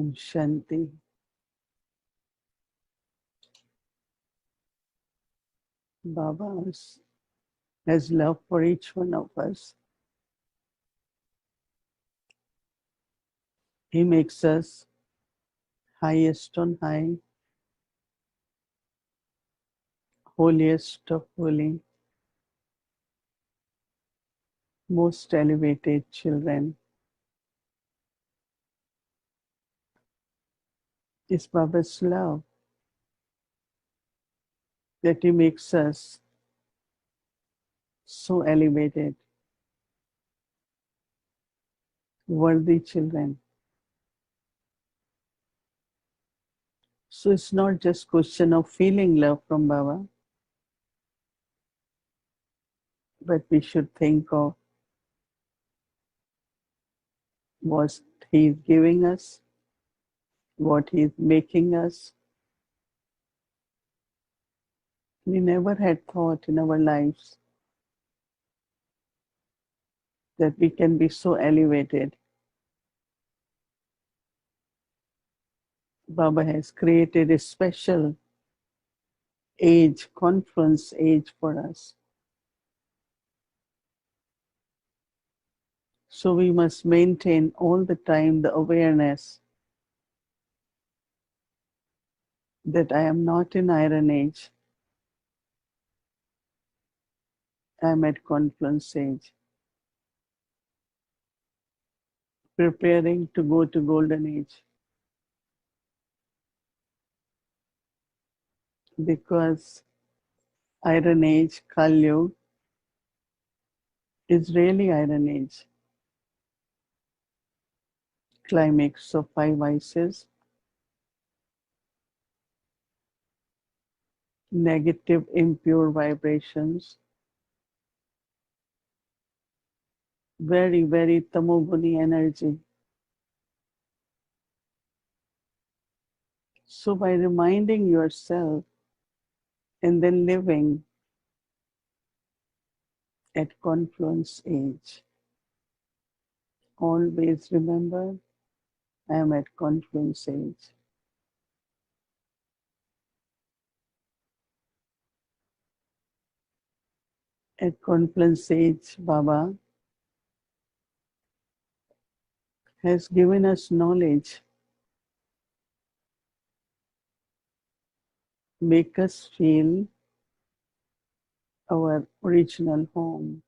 Om Shanti. Baba has love for each one of us. He makes us highest on high, holiest of holy, most elevated children. It's Baba's love that He makes us so elevated, worthy children. So it's not just question of feeling love from Baba, but we should think of what He's giving us, what He's making us. We never had thought in our lives that we can be so elevated. Baba has created a special age, confluence age for us. So we must maintain all the time the awareness that I am not in Iron Age. I am at confluence age, preparing to go to Golden Age. Because Iron Age, Kali Yuga, is really Iron Age. Climax of 5 vices, negative, impure vibrations, very, very tamoguni energy. So by reminding yourself and then living at confluence age, always remember, I am at confluence age. At confluence age, Baba has given us knowledge, make us feel our original home.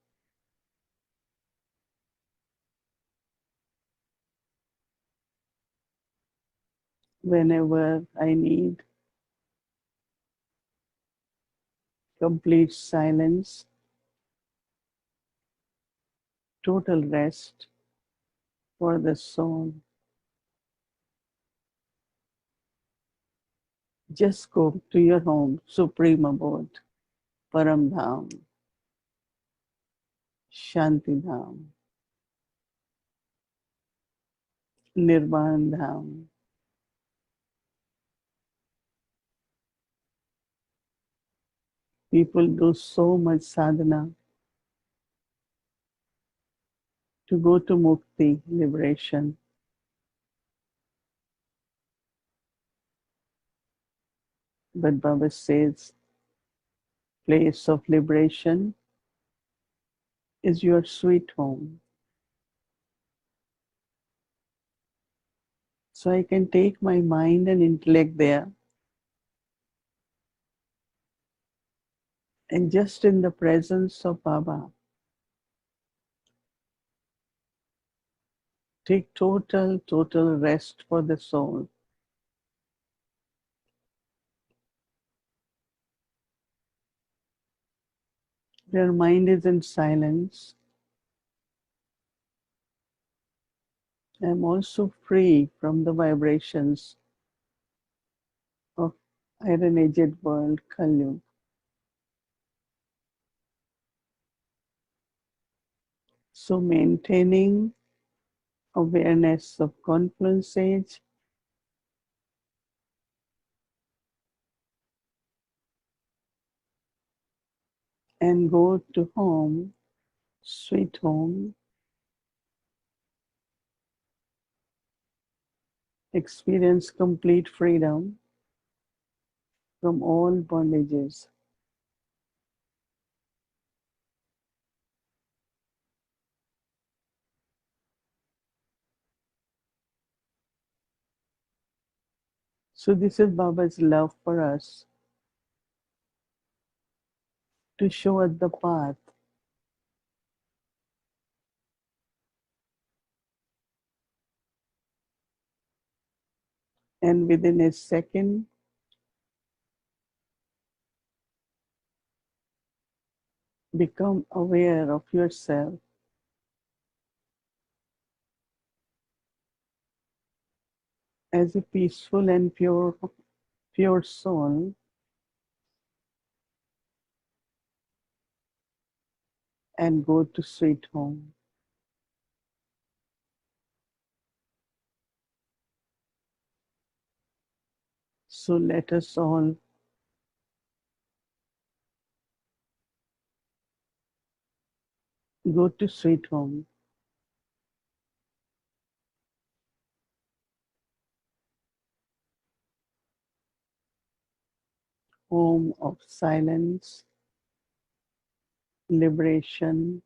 Whenever I need complete silence, total rest for the soul, just go to your home, supreme abode, Param Dham, Shanti Dham, Nirvan Dham. People do so much sadhana to go to mukti, liberation. But Baba says, place of liberation is your sweet home. So I can take my mind and intellect there, and just in the presence of Baba, take total rest for the soul. Their mind is in silence. I am also free from the vibrations of iron-aged world, Kali Yuga. So maintaining awareness of confluence age and go to home, sweet home, experience complete freedom from all bondages. So this is Baba's love for us, to show us the path. And within a second, become aware of yourself as a peaceful and pure soul, and go to sweet home. So let us all go to sweet home, home of silence, liberation.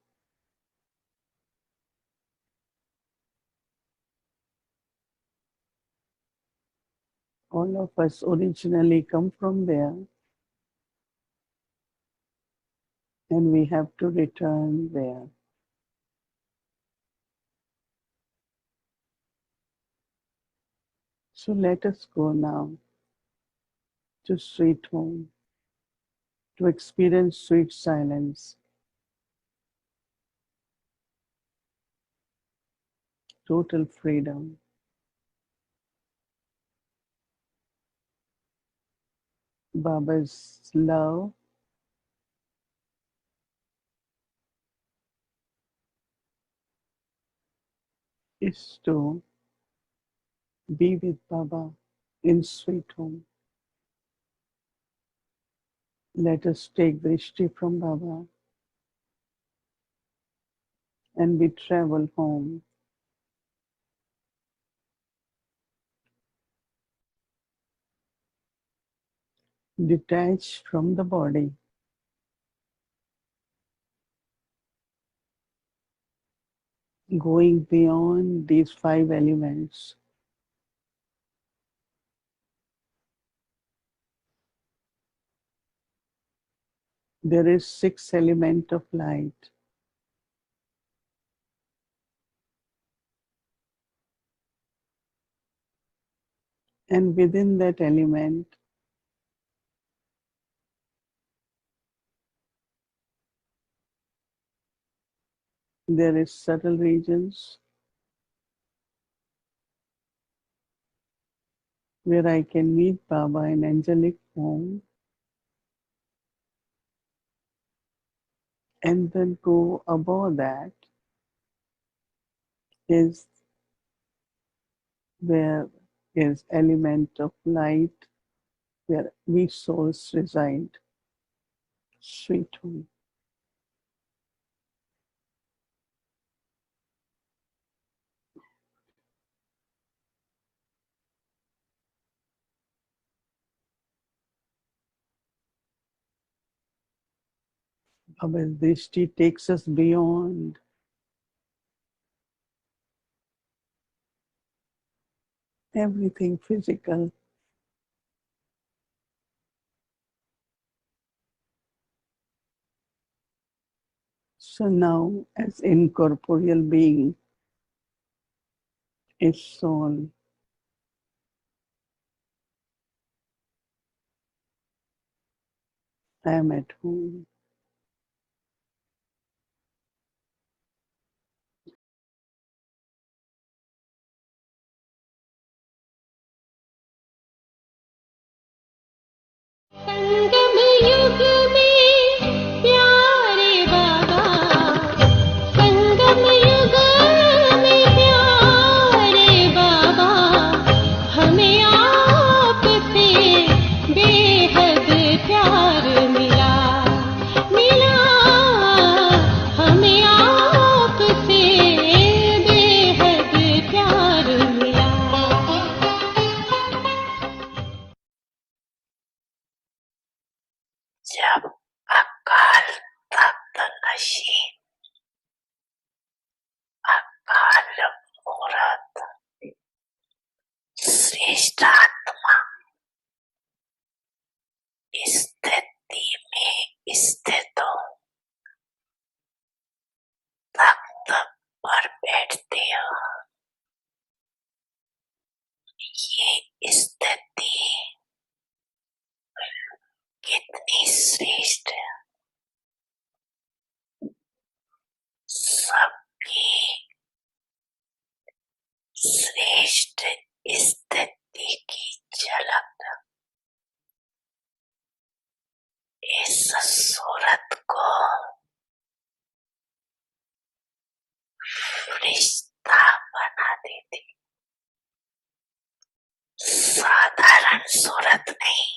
All of us originally come from there, and we have to return there. So let us go now to sweet home, to experience sweet silence, total freedom. Baba's love is to be with Baba in sweet home. Let us take Drishti from Baba and we travel home. Detached from the body, going beyond these 5 elements. There is 6 element of light. And within that element, there is subtle regions where I can meet Baba in angelic form, and then go above that is where is element of light, where we souls reside. Sweet home. Baba's Drishti takes us beyond everything physical. So now, as incorporeal being, a soul, I am at home. संगम युग में प्यारे बाबा, संगम युग में प्यारे बाबा, हमें आपसे बेहद प्यार मिला, जब अकाल तख्त नशीन अकाल मूरत श्रेष्ठ आत्मा स्थिति में स्थित हो, तख्त पर बैठते हो। ये स्थिति कितनी श्रेष्ठ है। सबकी श्रेष्ठ स्थिति की झलक इस सूरत को फरिश्ता बना देती। साधारण सूरत नहीं,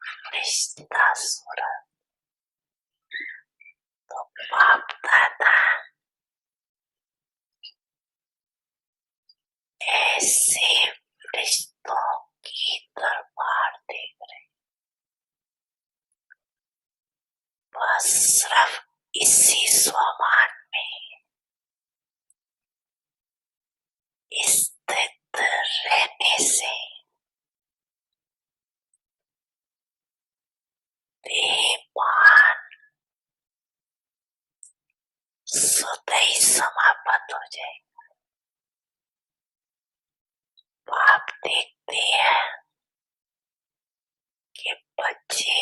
फरिश्ता सूरत। तो बाप दादा ऐसे फरिश्तों की दरबार देख रहे, बस सिर्फ इसी स्वमान में स्थित रहने से देहभान स्वतः ही समाप्त हो जाए। बाप देखते हैं कि बच्चे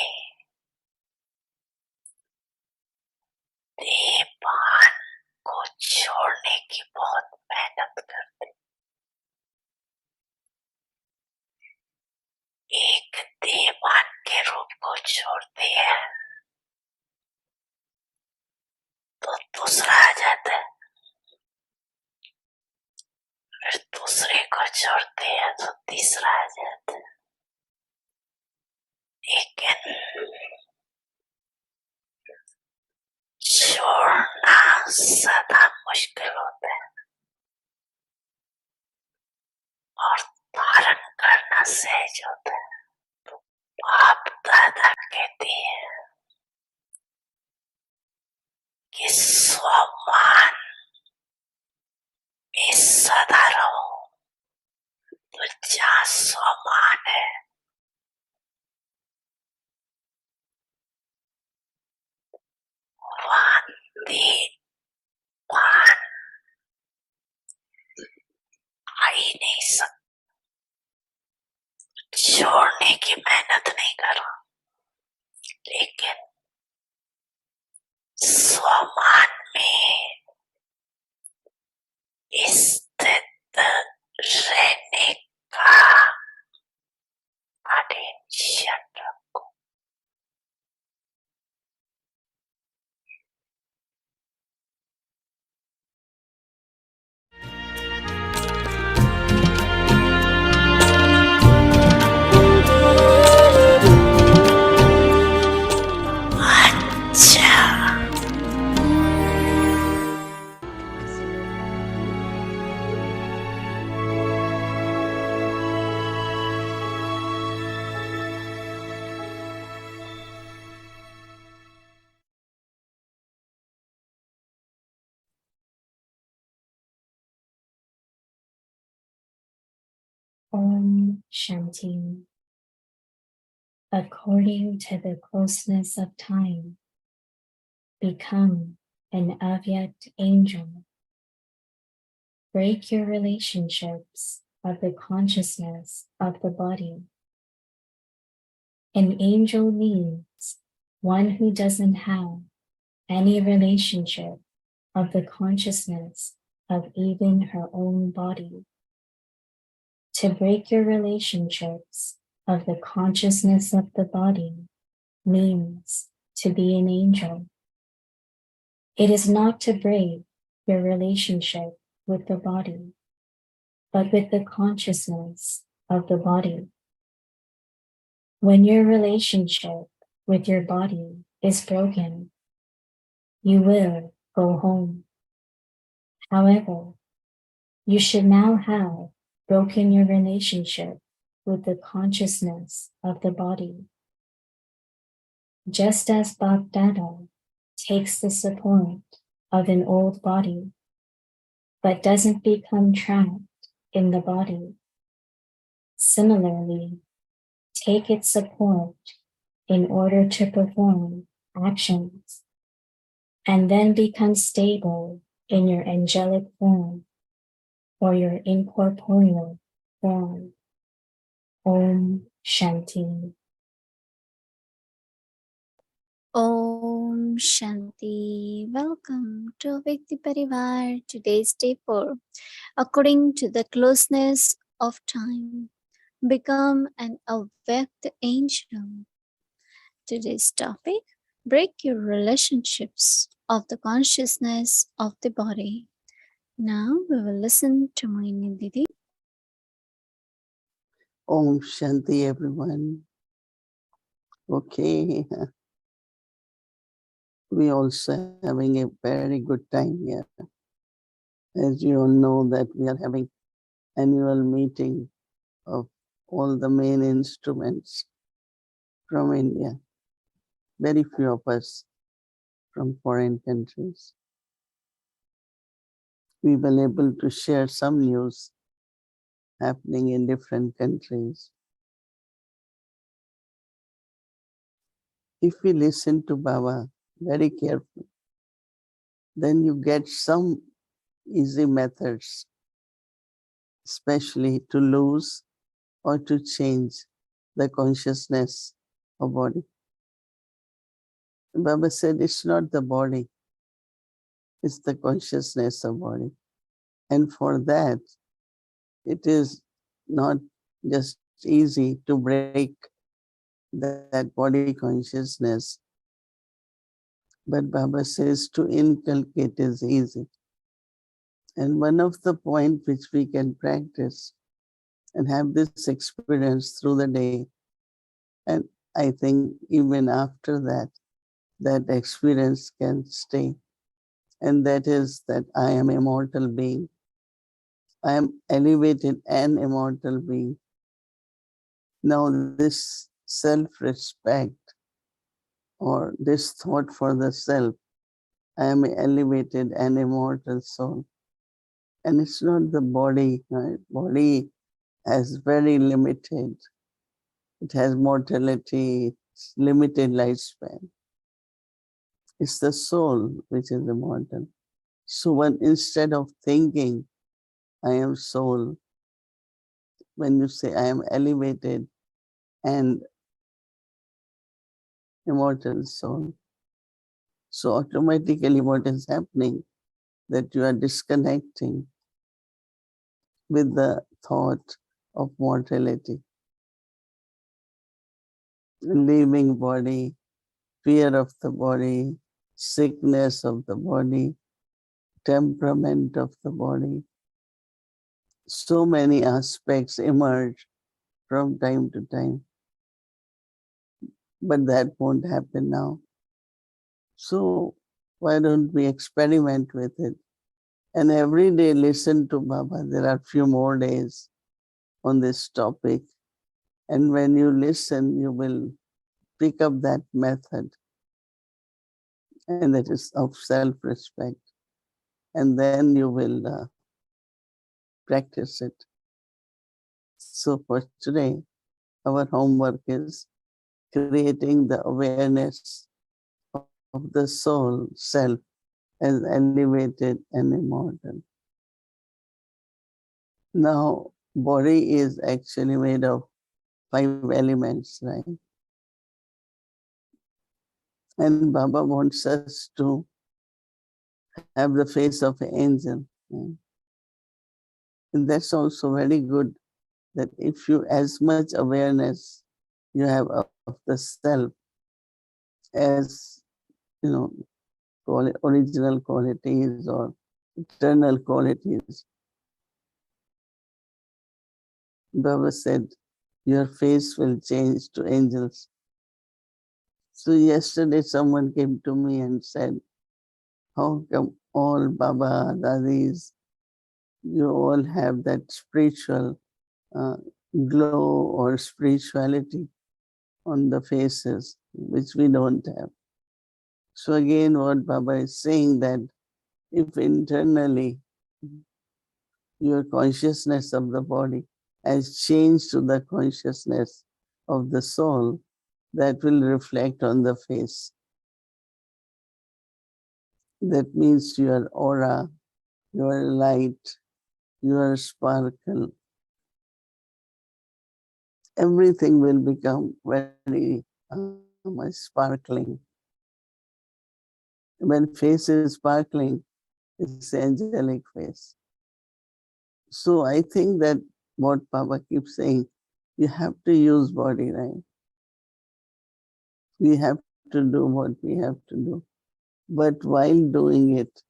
देहभान को छोड़ने की बहुत मेहनत करते। एक देहभान के रूप को छोड़ते हैं तो दूसरा आ जाता है, फिर दूसरे को छोड़ते हैं तो तीसरा आ जाता है। लेकिन छोड़ना सदा मुश्किल होता है और धारण करना सहज होता है। तो बाप दादा कहते हैं कि स्वमान में सदा रहो। तो जहाँ स्वमान है वहाँ देहभान आ ही नहीं सकता। छोड़ने की मेहनत नहीं करो, लेकिन स्वमान में स्थित रहने का अटेंशन रखो। अच्छा, Om Shanti. According to the closeness of time, become an Avyakti angel. Break your relationships of the consciousness of the body. An angel means one who doesn't have any relationship of the consciousness of even her own body. To break your relationships of the consciousness of the body means to be an angel. It is not to break your relationship with the body, but with the consciousness of the body. When your relationship with your body is broken, you will go home. However, you should now have broken your relationship with the consciousness of the body. Just as Bab Dada takes the support of an old body, but doesn't become trapped in the body. Similarly, take its support in order to perform actions, and then become stable in your angelic form or your incorporeal form. Om Shanti. Om Shanti. Welcome to Avyakti Parivar. Today's day 4. According to the closeness of time, become an Avyakti angel. Today's topic: break your relationships of the consciousness of the body. Now we will listen to Mohini Didi. Om Shanti, everyone. Okay, we also having a very good time here. As you all know that we are having annual meeting of all the main instruments from India. Very few of us from foreign countries. We were able to share some news happening in different countries. If we listen to Baba very carefully, then you get some easy methods, especially to lose or to change the consciousness of body. Baba said it's not the body, it's the consciousness of body. And for that, it is not just easy to break that body consciousness. But Baba says to inculcate is easy. And one of the points which we can practice and have this experience through the day, and I think even after that, that experience can stay. And that is that I am a mortal being. I am elevated and immortal being. Now this self-respect or this thought for the self, I am an elevated and immortal soul. And it's not the body, right? Body has very limited, it has mortality, it's limited lifespan. It's the soul which is immortal. So when instead of thinking, I am soul, when you say I am elevated and immortal soul, so automatically what is happening, that you are disconnecting with the thought of mortality, leaving body, fear of the body, sickness of the body, temperament of the body. So many aspects emerge from time to time, but that won't happen now. So why don't we experiment with it? And every day listen to Baba. There are few more days on this topic. And when you listen, you will pick up that method. And that is of self-respect. And then you will practice it. So for today, our homework is creating the awareness of the soul, self, as elevated and immortal. Now, body is actually made of 5 elements, right? And Baba wants us to have the face of an angel. Right? And that's also very good, that if you as much awareness you have of the self as, you know, original qualities or eternal qualities. Baba said, your face will change to angels. So yesterday someone came to me and said, how come all Baba, Dadis, you all have that spiritual glow or spirituality, on the faces, which we don't have. So again, what Baba is saying that if internally your consciousness of the body has changed to the consciousness of the soul, that will reflect on the face. That means your aura, your light, your sparkle, everything will become very sparkling. When face is sparkling, it's the angelic face. So I think that what Baba keeps saying, you have to use body, right? We have to do what we have to do. But while doing it,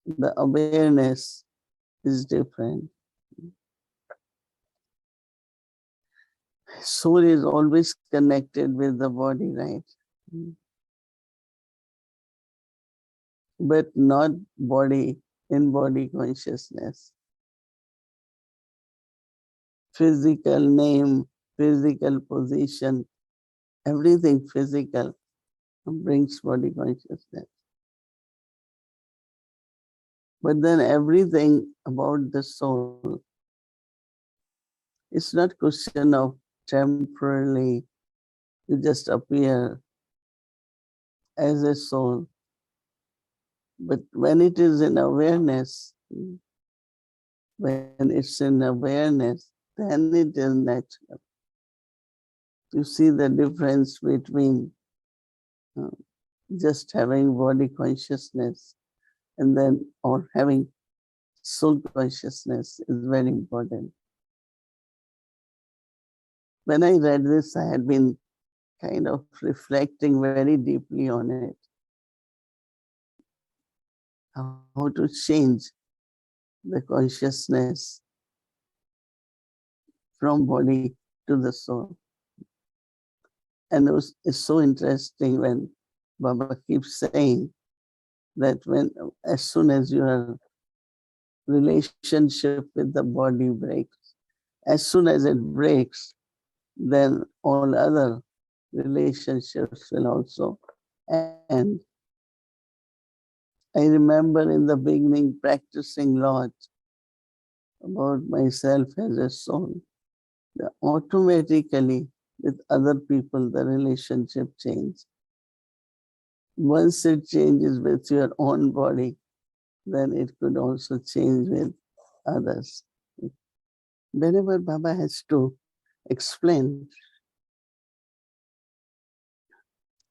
the awareness is different. Soul is always connected with the body, right? But not body in body consciousness. Physical name, physical position, everything physical brings body consciousness. But then everything about the soul, it's not question of temporarily you just appear as a soul. But when it is in awareness, when it's in awareness, then it is natural. You see the difference between uh, just having body consciousness and then or having soul consciousness is very important. When I read this, I had been kind of reflecting very deeply on it. How to change the consciousness from body to the soul. And it's so interesting when Baba keeps saying that when as soon as your relationship with the body breaks, as soon as it breaks, then all other relationships will also end. I remember in the beginning practicing lot about myself as a soul. Automatically with other people, the relationship changes. Once it changes with your own body, then it could also change with others. Whenever Baba has to explain,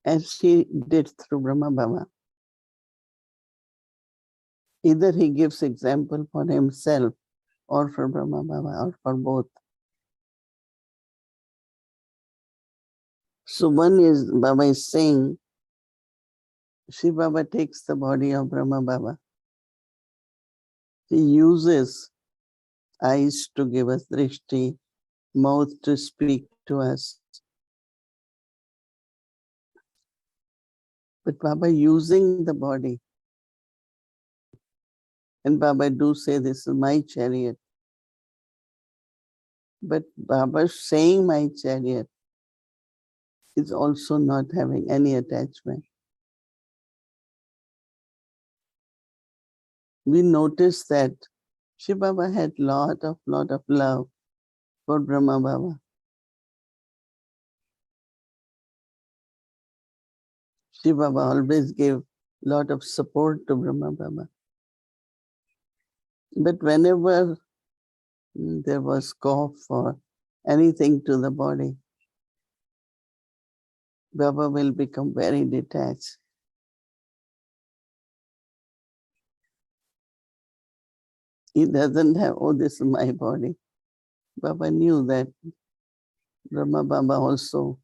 as he did through Brahma Baba, either he gives example for himself or for Brahma Baba or for both. So one is, Baba is saying, Shiv Baba takes the body of Brahma Baba. He uses eyes to give us drishti, mouth to speak to us. But Baba using the body, and Baba do say this is my chariot. But Baba saying my chariot is also not having any attachment. We notice that Shiv Baba had lot of love for Brahma Baba. Shiv Baba always gave lot of support to Brahma Baba. But whenever there was cough or anything to the body, Baba will become very detached. He doesn't have, oh, this is my body. Baba knew that Brahma Baba also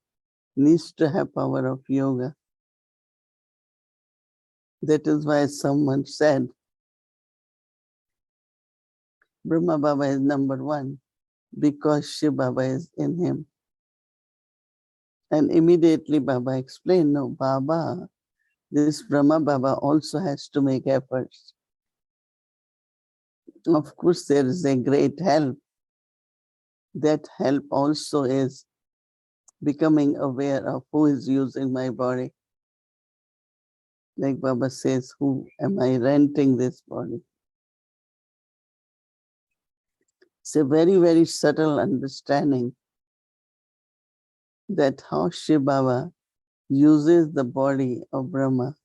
needs to have power of yoga. That is why someone said, Brahma Baba is number one because Shiv Baba is in him. And immediately Baba explained, no, Baba, this Brahma Baba also has to make efforts. Of course, there is a great help. That help also is becoming aware of who is using my body. Like Baba says, who am I renting this body? It's a very, very subtle understanding that how Shiva Baba uses the body of Brahma,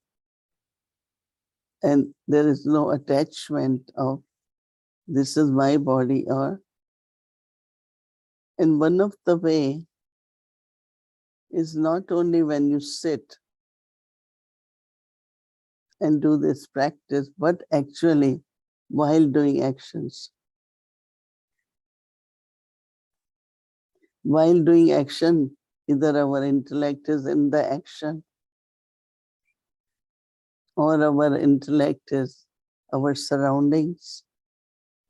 and there is no attachment of this is my body, or and one of the way is not only when you sit and do this practice, but actually while doing actions. While doing action, either our intellect is in the action or our intellect is our surroundings,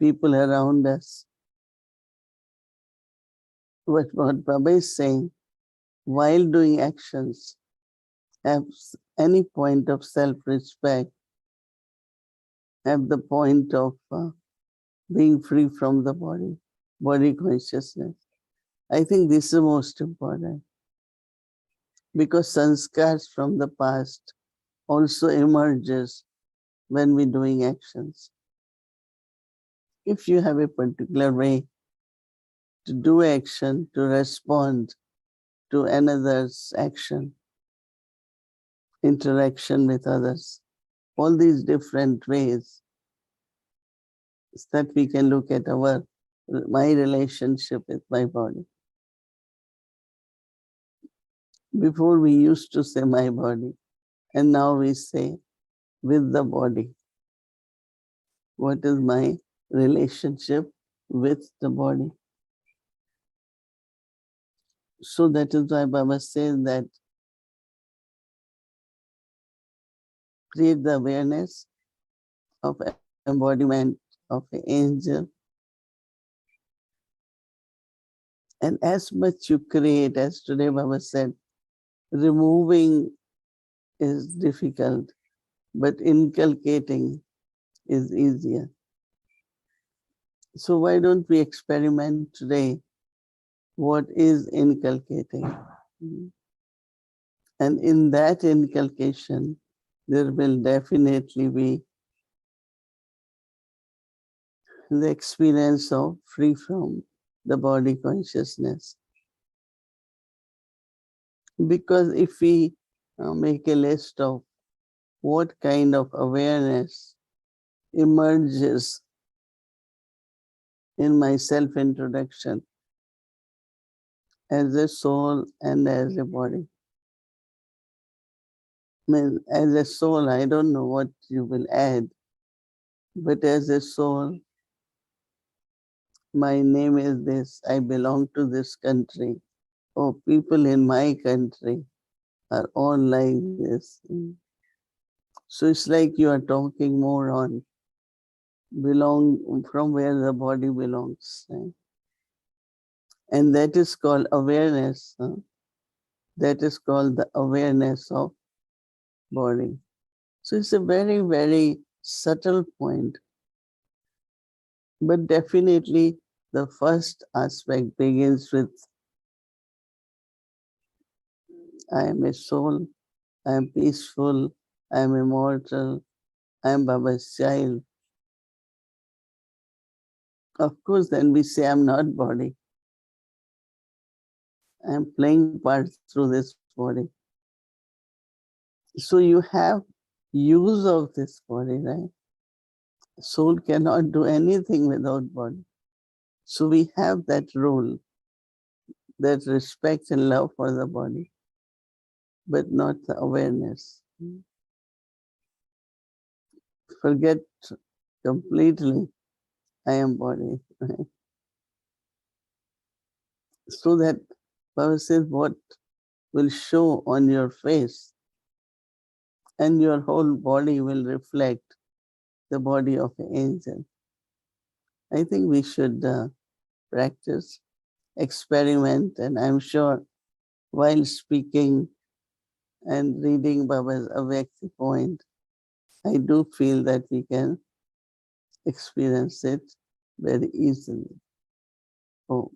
people around us. What Baba is saying, while doing actions, have any point of self-respect, have the point of being free from the body consciousness. I think this is most important because sanskars from the past also emerges when we're doing actions. If you have a particular way to do action, to respond to another's action, interaction with others, all these different ways that we can look at my relationship with my body. Before we used to say my body, and now we say with the body. What is my relationship with the body? So that is why Baba says that create the awareness of embodiment of an angel. And as much you create, as today Baba said, removing is difficult, but inculcating is easier. So why don't we experiment today what is inculcating? And in that inculcation, there will definitely be the experience of free from the body consciousness. Because if we make a list of what kind of awareness emerges in my self-introduction as a soul and as a body. I mean, as a soul, I don't know what you will add, but as a soul, my name is this, I belong to this country. Oh, people in my country are all like this. So it's like you are talking more on belong from where the body belongs. Right? And that is called awareness. That is called the awareness of body. So it's a very, very subtle point. But definitely the first aspect begins with I am a soul, I am peaceful, I am immortal, I am Baba's child. Of course, then we say I'm not body. I'm playing parts through this body. So you have use of this body, right? Soul cannot do anything without body. So we have that role, that respect and love for the body, but not the awareness. Forget completely I am body. Right? So that Baba says what will show on your face and your whole body will reflect the body of an angel. I think we should practice, experiment, and I'm sure while speaking and reading Baba's Avyakti point, I do feel that we can experience it very easily. Oh,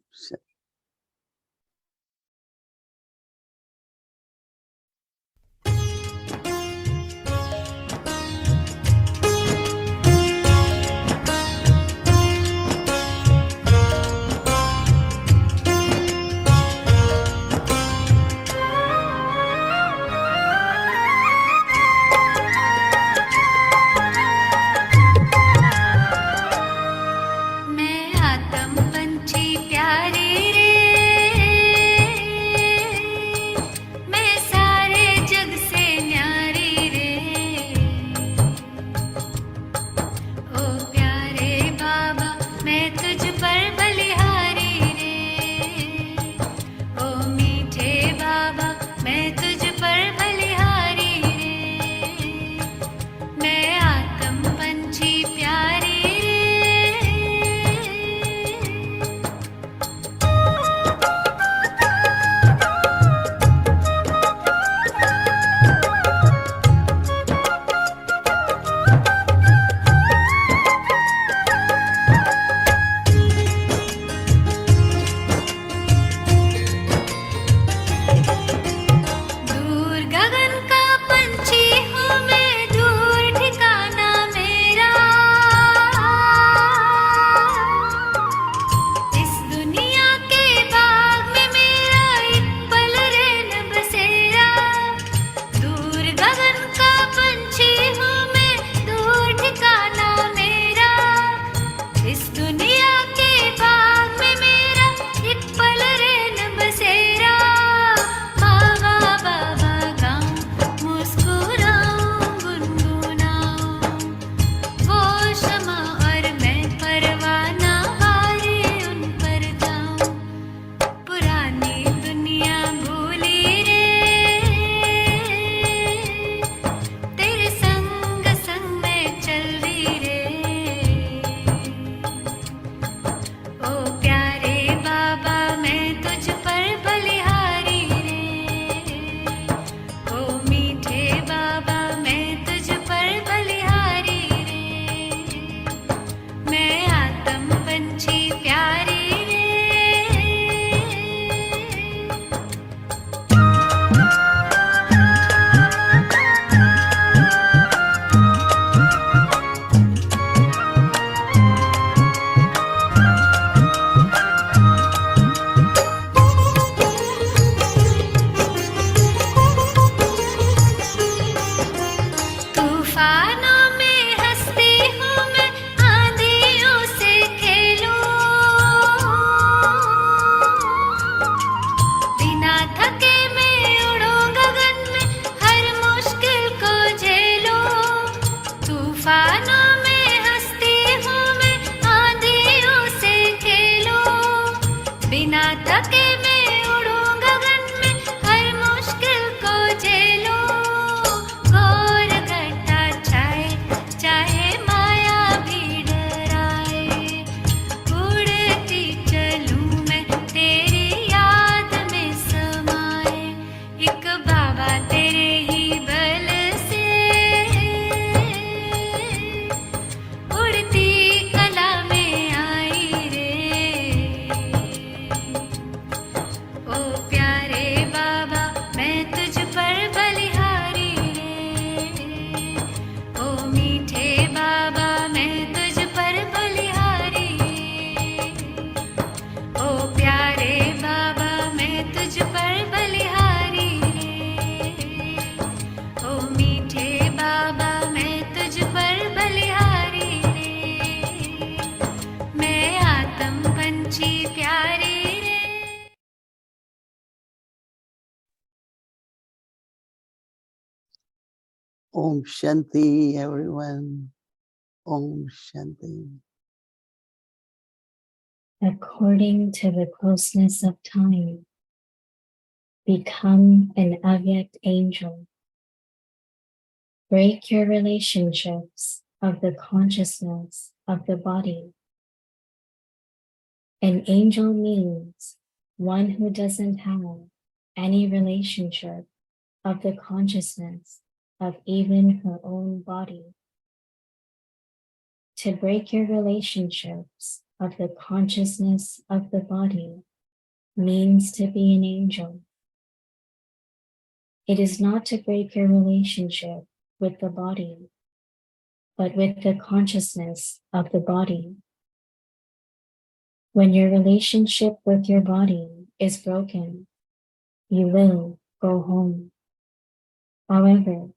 Om Shanti, everyone. Om Shanti. According to the closeness of time, become an Avyakti angel. Break your relationships of the consciousness of the body. An angel means one who doesn't have any relationship of the consciousness of even her own body. To break your relationships of the consciousness of the body means to be an angel. It is not to break your relationship with the body, but with the consciousness of the body. When your relationship with your body is broken, you will go home. However,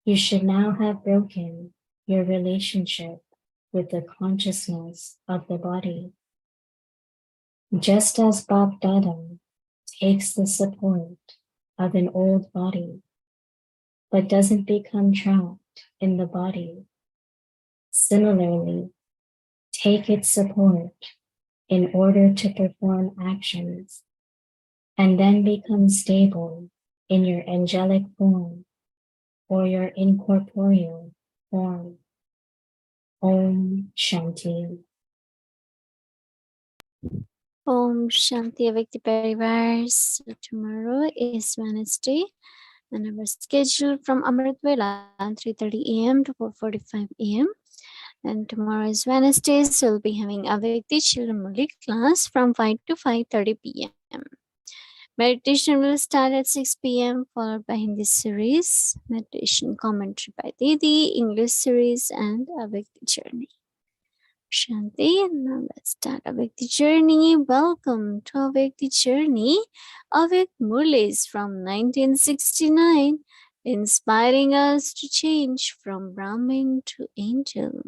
you should now have broken your relationship with the consciousness of the body. Just as Bab Dada takes the support of an old body, but doesn't become trapped in the body, similarly, take its support in order to perform actions and then become stable in your angelic form or your incorporeal form. Om Shanti. Om Shanti Avyakti Parivar. So tomorrow is Wednesday and our schedule from Amrit Vela 3:30 a.m. to 4:45 a.m. And tomorrow is Wednesday, so we'll be having Avyakti Children Murli class from 5 to 5:30 p.m. Meditation will start at 6 p.m. followed by Hindi series, meditation commentary by Didi, English series, and Avyakti journey. Shanti, now let's start Avyakti journey. Welcome to Avyakti journey. Avyakti Murlis from 1969, inspiring us to change from Brahmin to angel.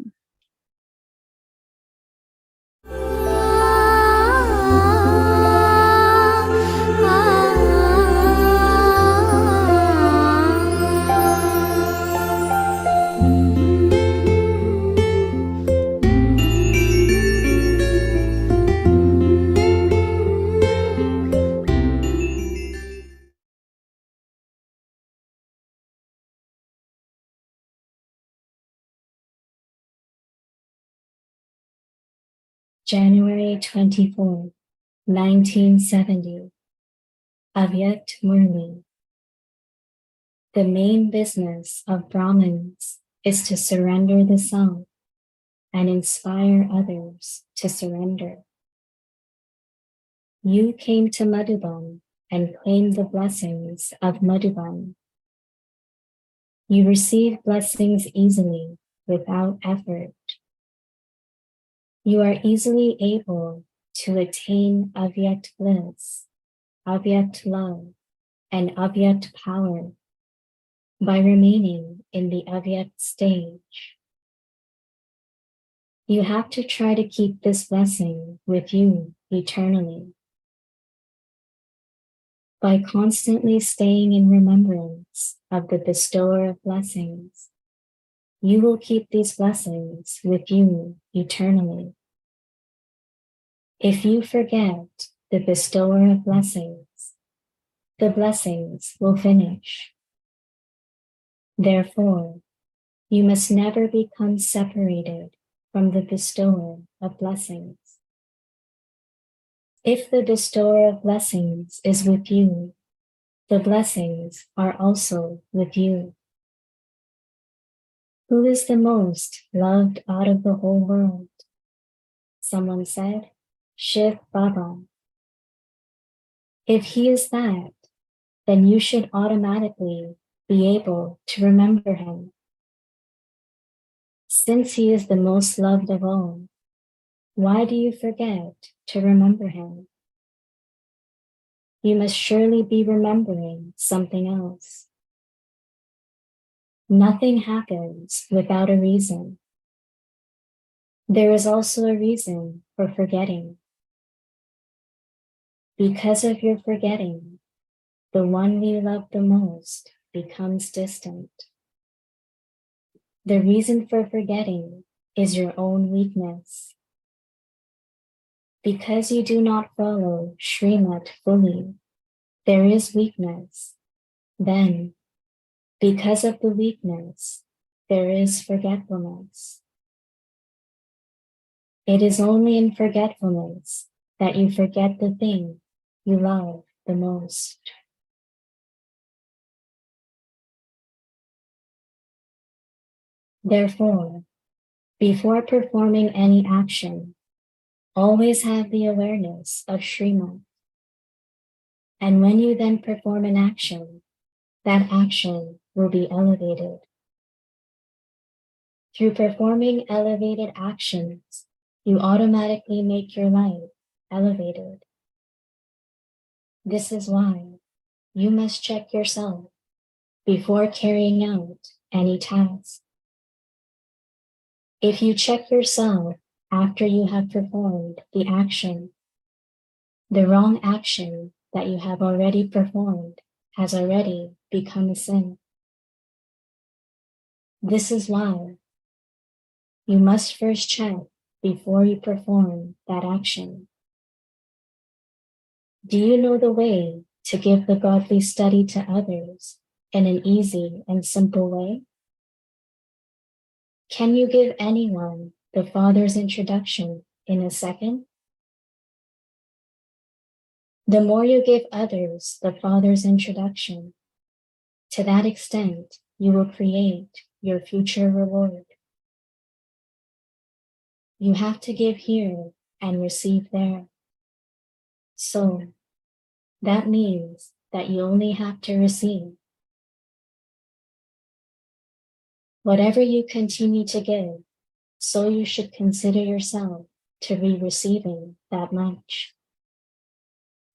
January 24, 1970. Avyakti Murli. The main business of Brahmins is to surrender the self and inspire others to surrender. You came to Madhuban and claimed the blessings of Madhuban. You receive blessings easily without effort. You are easily able to attain Avyakti bliss, Avyakti love, and Avyakti power by remaining in the Avyakti stage. You have to try to keep this blessing with you eternally. By constantly staying in remembrance of the bestower of blessings, you will keep these blessings with you eternally. If you forget the bestower of blessings, the blessings will finish. Therefore, you must never become separated from the bestower of blessings. If the bestower of blessings is with you, the blessings are also with you. Who is the most loved out of the whole world? Someone said, Shiv Baba. If he is that, then you should automatically be able to remember him. Since he is the most loved of all, why do you forget to remember him? You must surely be remembering something else. Nothing happens without a reason. There is also a reason for forgetting. Because of your forgetting, the one we love the most becomes distant. The reason for forgetting is your own weakness. Because you do not follow Srimad fully, there is weakness. Then, because of the weakness, there is forgetfulness. It is only in forgetfulness that you forget the thing you love the most. Therefore, before performing any action, always have the awareness of Srimad. And when you then perform an action, that action will be elevated. Through performing elevated actions, you automatically make your life elevated. This is why you must check yourself before carrying out any task. If you check yourself after you have performed the action, the wrong action that you have already performed has already become a sin. This is why you must first check before you perform that action. Do you know the way to give the godly study to others in an easy and simple way? Can you give anyone the Father's introduction in a second? The more you give others the Father's introduction, to that extent, you will create your future reward. You have to give here and receive there. So that means that you only have to receive. Whatever you continue to give, so you should consider yourself to be receiving that much.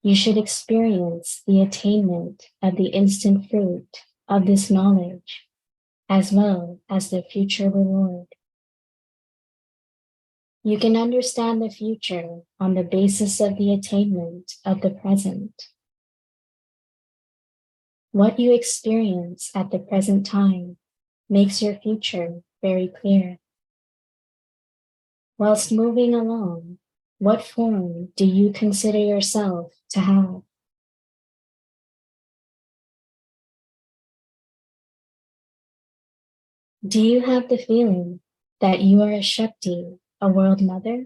You should experience the attainment of the instant fruit of this knowledge, as well as the future reward. You can understand the future on the basis of the attainment of the present. What you experience at the present time makes your future very clear. Whilst moving along, what form do you consider yourself to have? Do you have the feeling that you are a Shakti, a world mother?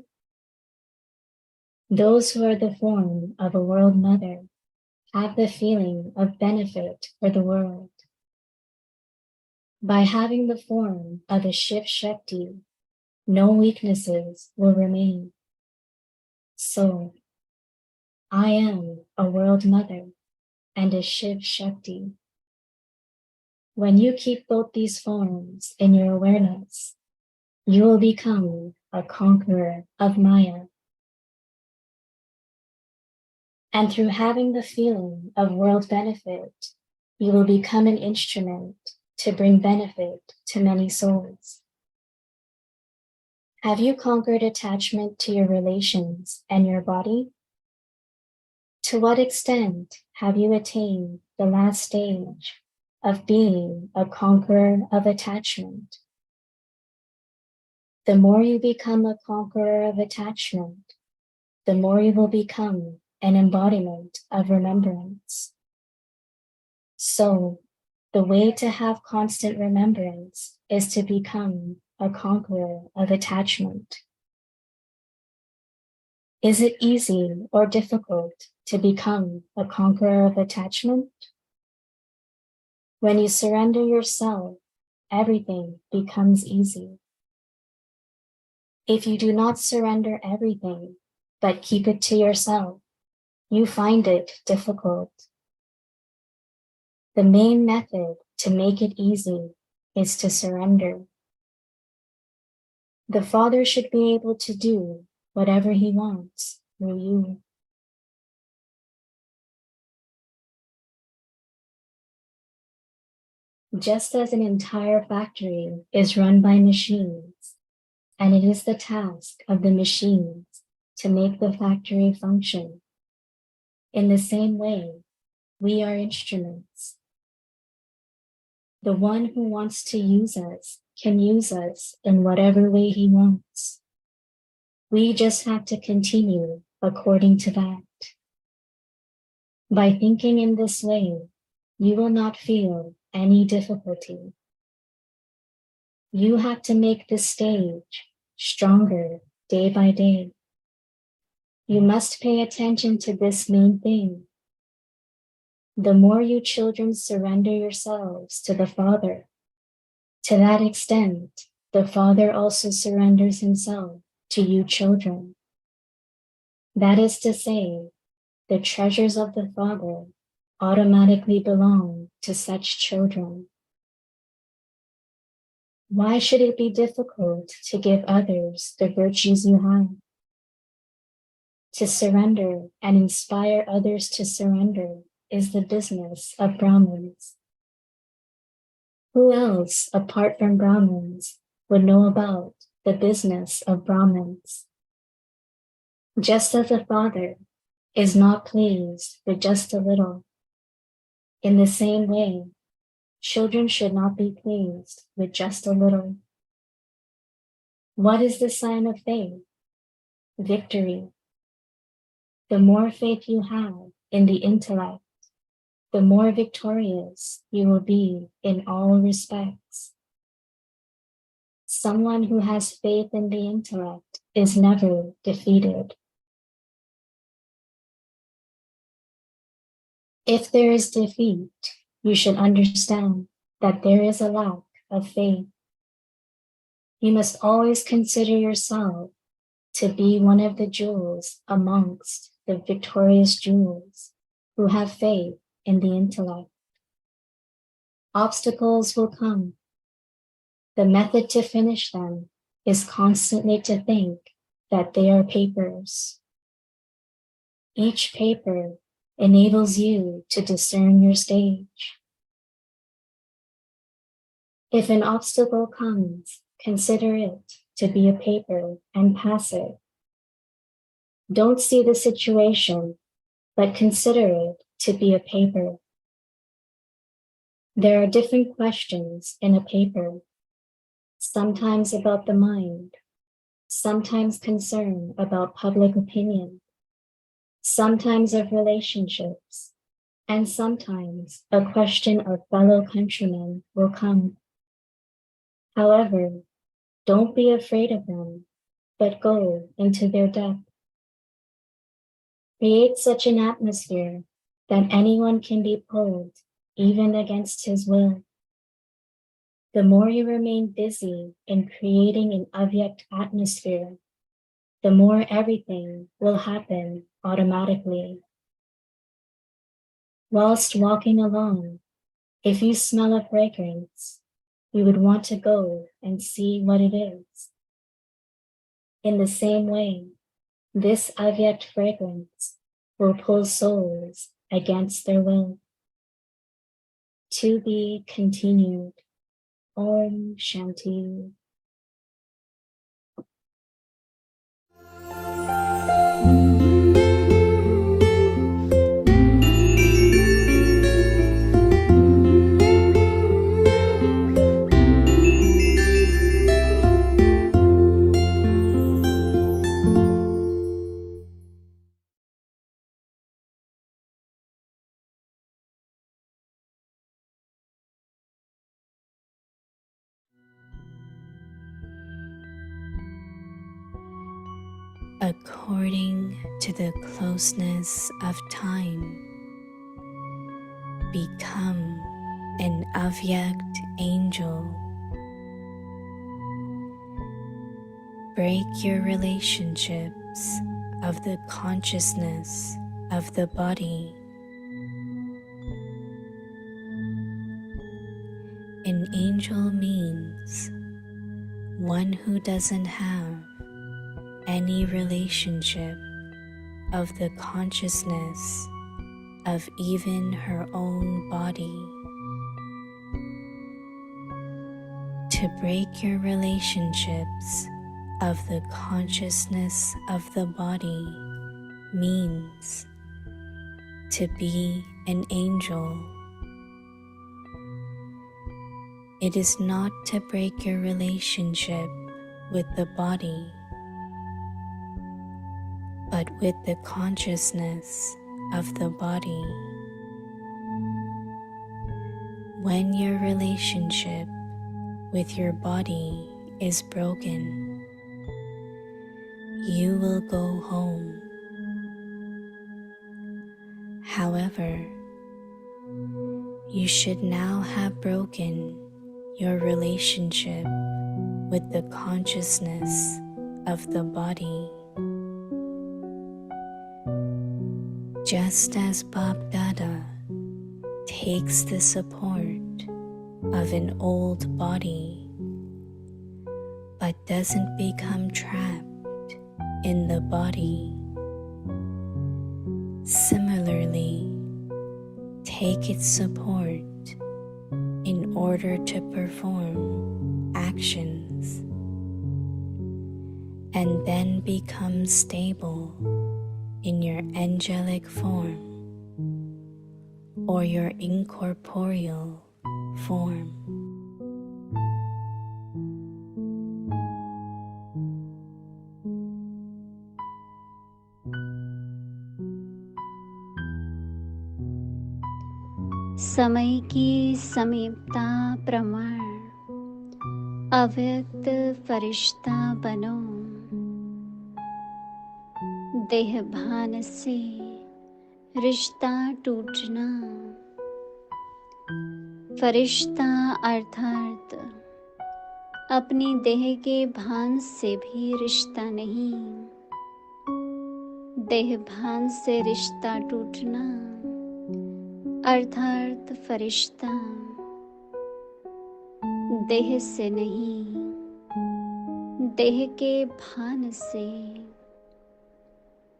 Those who are the form of a world mother have the feeling of benefit for the world. By having the form of a Shiv Shakti, no weaknesses will remain. So, I am a world mother and a Shiv Shakti. When you keep both these forms in your awareness, you will become a conqueror of Maya. And through having the feeling of world benefit, you will become an instrument to bring benefit to many souls. Have you conquered attachment to your relations and your body? To what extent have you attained the last stage of being a conqueror of attachment? The more you become a conqueror of attachment, the more you will become an embodiment of remembrance. So, the way to have constant remembrance is to become a conqueror of attachment. Is it easy or difficult to become a conqueror of attachment? When you surrender yourself, everything becomes easy. If you do not surrender everything, but keep it to yourself, you find it difficult. The main method to make it easy is to surrender. The Father should be able to do whatever he wants through you. Just as an entire factory is run by machines, and it is the task of the machines to make the factory function, in the same way, we are instruments. The one who wants to use us can use us in whatever way he wants. We just have to continue according to that. By thinking in this way, you will not feel any difficulty. You have to make this stage stronger day by day. You must pay attention to this main thing. The more you children surrender yourselves to the Father, to that extent, the Father also surrenders himself to you children. That is to say, the treasures of the Father automatically belong to such children. Why should it be difficult to give others the virtues you have? To surrender and inspire others to surrender is the business of Brahmins. Who else, apart from Brahmins, would know about the business of Brahmins? Just as the Father is not pleased with just a little, in the same way, children should not be pleased with just a little. What is the sign of faith? Victory. The more faith you have in the intellect, the more victorious you will be in all respects. Someone who has faith in the intellect is never defeated. If there is defeat, you should understand that there is a lack of faith. You must always consider yourself to be one of the jewels amongst the victorious jewels who have faith in the intellect. Obstacles will come. The method to finish them is constantly to think that they are papers. Each paper enables you to discern your stage. If an obstacle comes, consider it to be a paper and pass it. Don't see the situation, but consider it to be a paper. There are different questions in a paper, sometimes about the mind, sometimes concern about public opinion, sometimes of relationships, and sometimes a question of fellow countrymen will come. However, don't be afraid of them, but go into their depth. Create such an atmosphere that anyone can be pulled, even against his will. The more you remain busy in creating an Avyakti atmosphere, the more everything will happen automatically. Whilst walking along, if you smell a fragrance, you would want to go and see what it is. In the same way, this Avyakti fragrance will pull souls against their will. To be continued. Om Shanti. According to the closeness of time, become an Avyakti angel. Break your relationships of the consciousness of the body. An angel means one who doesn't have any relationship of the consciousness of even her own body. To break your relationships of the consciousness of the body means to be an angel. It is not to break your relationship with the body, but with the consciousness of the body. When your relationship with your body is broken, you will go home. However, you should now have broken your relationship with the consciousness of the body. Just as Bap Dada takes the support of an old body, but doesn't become trapped in the body, similarly, take its support in order to perform actions, and then become stable in your angelic form or your incorporeal form. समय की समीपता प्रमाण अव्यक्त फरिश्ता बनो। देह भान से रिश्ता टूटना। फरिश्ता अर्थात अपनी देह के भान से भी रिश्ता नहीं। देह भान से रिश्ता टूटना अर्थात फरिश्ता देह से नहीं, देह के भान से।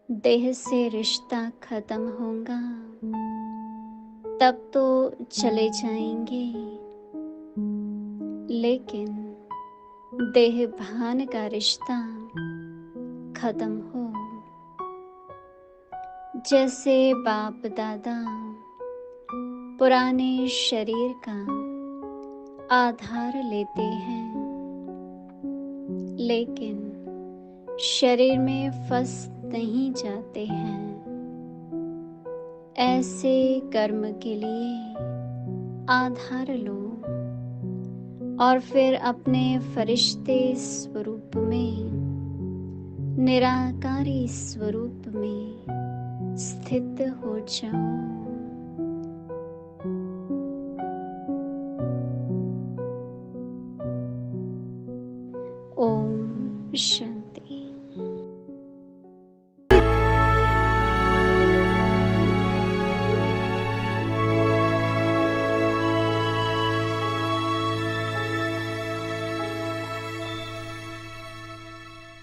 देह से रिश्ता खत्म होगा तब तो चले जाएंगे, लेकिन देह भान का रिश्ता खत्म हो। जैसे बाप दादा पुराने शरीर का आधार लेते हैं, लेकिन शरीर में फंस नहीं जाते हैं। ऐसे कर्म के लिए आधार लो और फिर अपने फरिश्ते स्वरूप में, निराकारी स्वरूप में स्थित हो जाओ। ओम शांति।